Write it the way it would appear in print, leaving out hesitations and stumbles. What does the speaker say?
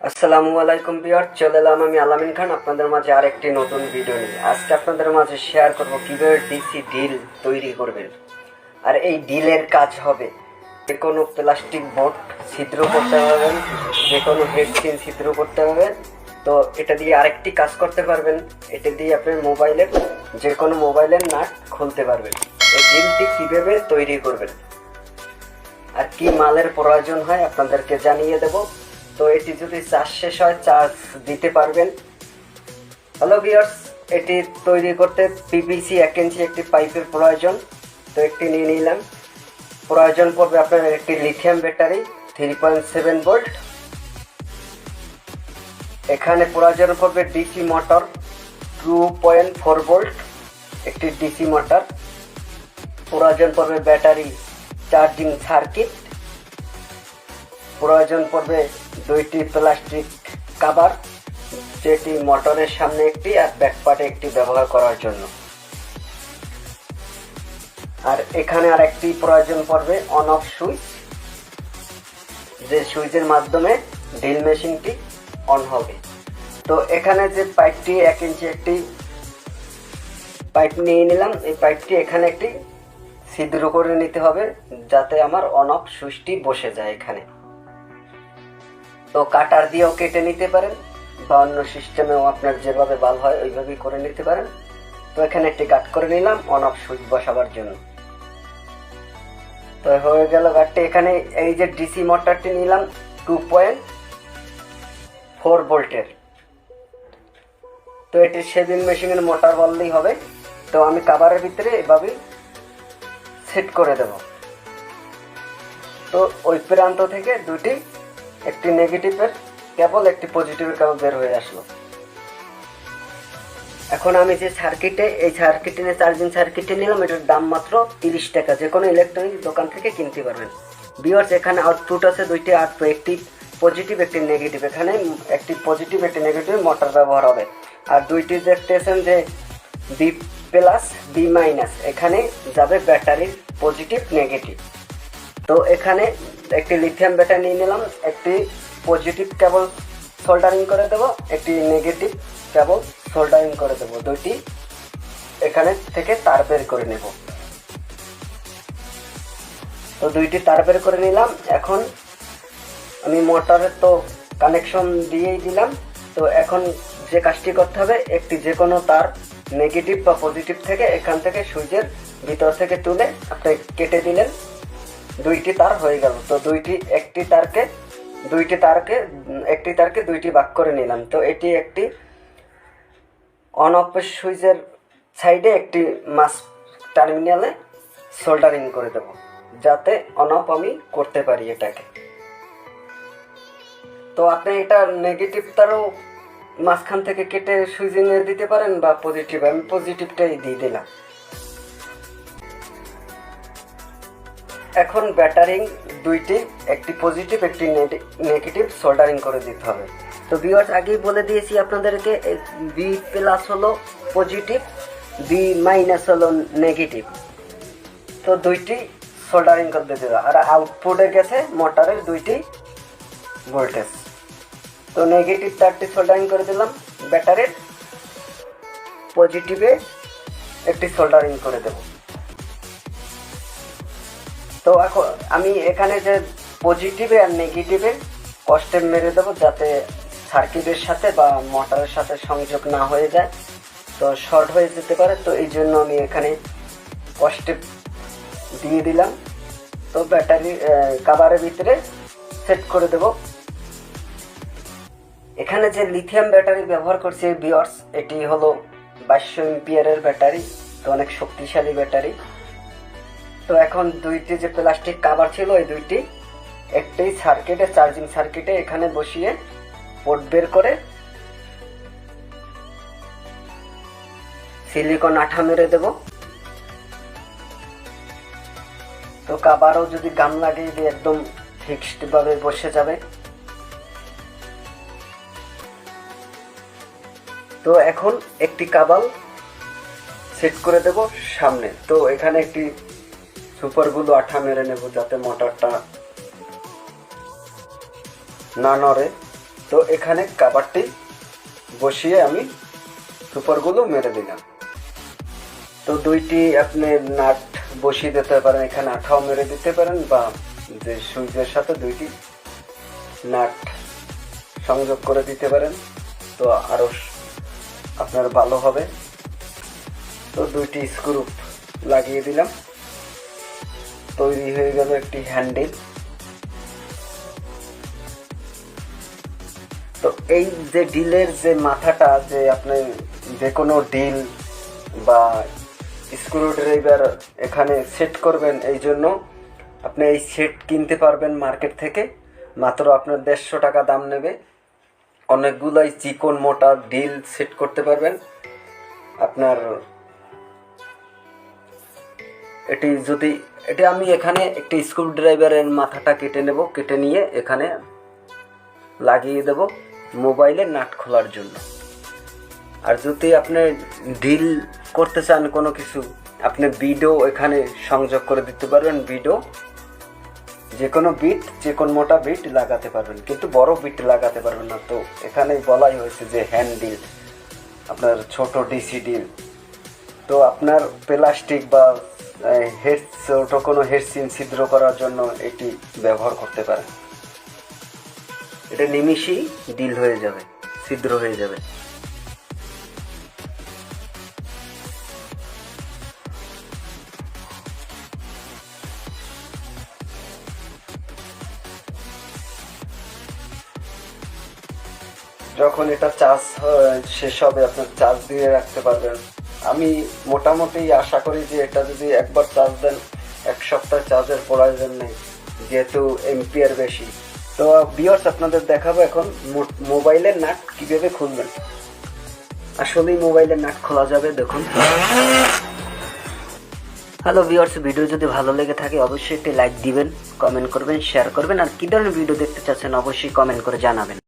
আসসালামু আলাইকুম ভিউয়ার, চলে এলাম আমি আলামিন খান আপনাদের মাঝে আরেকটি নতুন ভিডিও নিয়ে। আজকে আপনাদের মাঝে শেয়ার করব কিভাবে ডিসি ডিল তৈরি করবেন। আর এই ডিলের কাজ হবে যে কোনো প্লাস্টিক বোর্ড ছিদ্র করতে পারবেন, যে কোনো হেডসিন ছিদ্র করতে পারবেন। তো এটা দিয়ে আরেকটি কাজ করতে পারবেন, এটা দিয়ে আপনার মোবাইলের যে কোনো মোবাইলের নাট খুলতে পারবেন। এই ডিলটি কীভাবে তৈরি করবেন আর কি মালের প্রয়োজন হয় আপনাদেরকে জানিয়ে দেব। তো এটি যদি চার্জ শেষ হয় চার্জ দিতে পারবেন। হ্যালো ভিউয়ার্স, এটি তৈরি করতে পিভিসি 1 ইঞ্চি একটি পাইপের প্রয়োজন। তো একটি নিয়ে নিলাম। প্রয়োজন পড়বে আপনার একটি লিথিয়াম ব্যাটারি 3.7 ভোল্ট। এখানে প্রয়োজন পড়বে ডিসি মোটর 2.4 ভোল্ট, একটি ডিসি মোটর। প্রয়োজন পড়বে ব্যাটারি চার্জিং সার্কিট। প্রয়োজন পড়বে 2টি প্লাস্টিক কভার, যেটি মোটরের সামনে একটি আর ব্যাকপার্টে একটি ব্যবহার করার জন্য। আর এখানে আর একটি প্রয়োজন পড়বে অন অফ সুইচ, যে সুইচের মাধ্যমে ড্রিল মেশিনটি অন হবে। তো এখানে যে পাইপটি 1 ইঞ্চি একটি পাইপ নিয়ে নিলাম। এই পাইপটি এখানে একটি ছিদ্র করে নিতে হবে যাতে আমার অন অফ সুইচটি বসে যায় এখানে। তো কাটার দিয়েও কেটে নিতে পারেন বা অন্য সিস্টেমেও আপনার যেভাবে ভালো হয় ওইভাবেই করে নিতে পারেন। তো এখানে একটি কাট করে নিলাম অন অফ সুইচ বসাবার জন্য। তো হয়ে গেল কাটটি। এখানে এই যে ডিসি মোটরটি নিলাম 2.4 ভোল্টের। তো এটি শেভিং মেশিনের মোটর বললেই হবে। তো আমি কভারের ভিতরে এভাবেই সেট করে দেব। তো ওই প্রান্ত থেকে দুটি, একটি নেগেটিভের কেবল একটি পজিটিভের কেবল বের হয়ে আসলো। এখন আমি যে এই সার্কিটে নিয়ে চার্জিং সার্কিটে নিলাম, এটার দাম মাত্র 30 টাকা। যে কোনো ইলেকট্রনিক দোকান থেকে কিনতে পারবেন। ভিউয়ার্স, এখানে আউটপুট আছে দুইটি আউটপুট, একটি পজিটিভ একটি নেগেটিভ। এখানে একটি পজিটিভ একটি নেগেটিভ মোটর ব্যবহার হবে। আর দুইটি দেখতেছেন যে বি প্লাস বি মাইনাস, এখানে যাবে ব্যাটারির পজিটিভ নেগেটিভ। তো এখানে একটি লিথিয়াম ব্যাটারি নিয়ে নিলাম, একটি পজিটিভ কেবল সোল্ডারিং করে দেব, একটি নেগেটিভ কেবল সোল্ডারিং করে দেব। দুইটি এখানে থেকে তার বের করে নেব। তো দুইটি তার বের করে নিলাম। এখন আমি মোটরের তো কানেকশন দিয়েই দিলাম। তো এখন যে কাজটি করতে হবে, একটি যে কোনো তার নেগেটিভ বা পজিটিভ থেকে এখান থেকে সুইচের ভিতর থেকে তুলে আপনি কেটে দিলেন। দুইটি তার হয়ে গেল। তো একটি তারকে দুইটি ভাগ করে নিলাম। তো এটি একটি অন অফ সুইচের সাইডে একটি মাস টার্মিনালে সোল্ডারিং করে দেব, যাতে অন অফ আমি করতে পারি এটাকে। তো আপনি এটা নেগেটিভ তারও মাঝখান থেকে কেটে সুইচিং এ দিতে পারেন বা পজিটিভ। আমি পজিটিভটাই দিয়ে দিলাম। এখন ব্যাটারি দুইটি, একটি পজিটিভ একটি নেগেটিভ সোল্ডারিং করে দিতে হবে। তো ভিউয়ার্স, আগেই বলে দিয়েছি আপনাদেরকে, বি প্লাস হলো পজিটিভ, বি মাইনাস হলো নেগেটিভ। তো দুইটি সোল্ডারিং করে দিতে হবে। আর আউটপুটে গেছে মোটরের দুইটি ভোল্টেজ। তো নেগেটিভ তারটি সোল্ডারিং করে দিলাম, ব্যাটারির পজিটিভে একটি সোল্ডারিং করে দেব। তো এখন আমি এখানে যে পজিটিভে আর নেগেটিভে কস্টেপ মেরে দেবো, যাতে সার্কিটের সাথে বা মোটরের সাথে সংযোগ না হয়ে যায়, তো শর্ট হয়ে যেতে পারে। তো এই জন্য আমি এখানে কস্টেপ দিয়ে দিলাম। তো ব্যাটারি কভারের ভিতরে সেট করে দেব। এখানে যে লিথিয়াম ব্যাটারি ব্যবহার করছি ভিউয়ার্স, এটি হলো 2200 এম্পিয়ারের ব্যাটারি। তো অনেক শক্তিশালী ব্যাটারি। তো এখন দুইটি যে প্লাস্টিক কভার ছিল, এই দুইটি একটি সার্কিটে চার্জিং সার্কিটে এখানে বসিয়ে পোর্ট বের করে সিলিকন আঠা মেরে দেব। তো কভারও যদি গাম লাগিয়ে দিয়ে একদম ফিক্সড ভাবে বসে যাবে। তো এখন একটি কভার সেট করে দেব সামনে। তো এখানে একটি সুপারগুলো আঠা মেরে নেব, যাতে মোটরটা না নড়ে। তো এখানে কাভারটি বসিয়ে আমি সুপারগুলো মেরে দিলাম। তো দুইটি আপনি নাট বসিয়ে দিতে পারেন, এখানে আঠাও মেরে দিতে পারেন, বা যে সুইচের সাথে দুইটি নাট সংযোগ করে দিতে পারেন, তো আরও আপনার ভালো হবে। তো দুইটি স্ক্রু লাগিয়ে দিলাম, তৈরি হয়ে গেল একটি হ্যান্ডেল। তো এই যে ডিলের যে মাথাটা, যে আপনি যে কোনো ডিল বা স্ক্রু ড্রাইভার এখানে সেট করবেন, এই জন্য আপনি এই সেট কিনতে পারবেন মার্কেট থেকে, মাত্র আপনার 150 টাকা দাম নেবে। অনেকগুলোই চিকন মোটা ডিল সেট করতে পারবেন আপনার। এটি আমি এখানে একটি স্ক্রু ড্রাইভারের মাথাটা কেটে নেব, কেটে নিয়ে এখানে লাগিয়ে দেব মোবাইলের নাট খোলার জন্য। আর যদি আপনি ডিল করতে চান কোনো কিছু, আপনি বিটও এখানে সংযোগ করে দিতে পারবেন। বিটও যে কোনো বিট, যে কোনো মোটা বিট লাগাতে পারবেন, কিন্তু বড় বিট লাগাতে পারবেন না। তো এখানে বলাই হয়েছে যে হ্যান্ড ডিল, আপনার ছোট ডিসি ডিল। তো আপনার প্লাস্টিক বা ছোট কোনো হেডসিন ছিদ্র করার জন্য এটি ব্যবহার করতে পারেন। এটা নিমিষেই ডিল হয়ে যাবে, ছিদ্র হয়ে যাবে। যখন এটা চার্জ শেষ হবে, আপনার চার্জ দিয়ে রাখতে পারবেন। আমি মোটামুটি আশা করি যে এটা যদি একবার চার্জ দেন, 1 সপ্তাহ চার্জের প্রয়োজন নেই, যেহেতু এম্পিয়ার বেশি। তো ভিউয়ার্স, আপনাদের দেখাবো এখন মোবাইলের নাট কীভাবে খুলবেন। আসলেই মোবাইলের নাট খোলা যাবে, দেখুন। হ্যালো ভিউয়ার্স, ভিডিও যদি ভালো লেগে থাকে অবশ্যই একটি লাইক দিবেন, কমেন্ট করবেন, শেয়ার করবেন। আর কী ধরনের ভিডিও দেখতে চাচ্ছেন অবশ্যই কমেন্ট করে জানাবেন।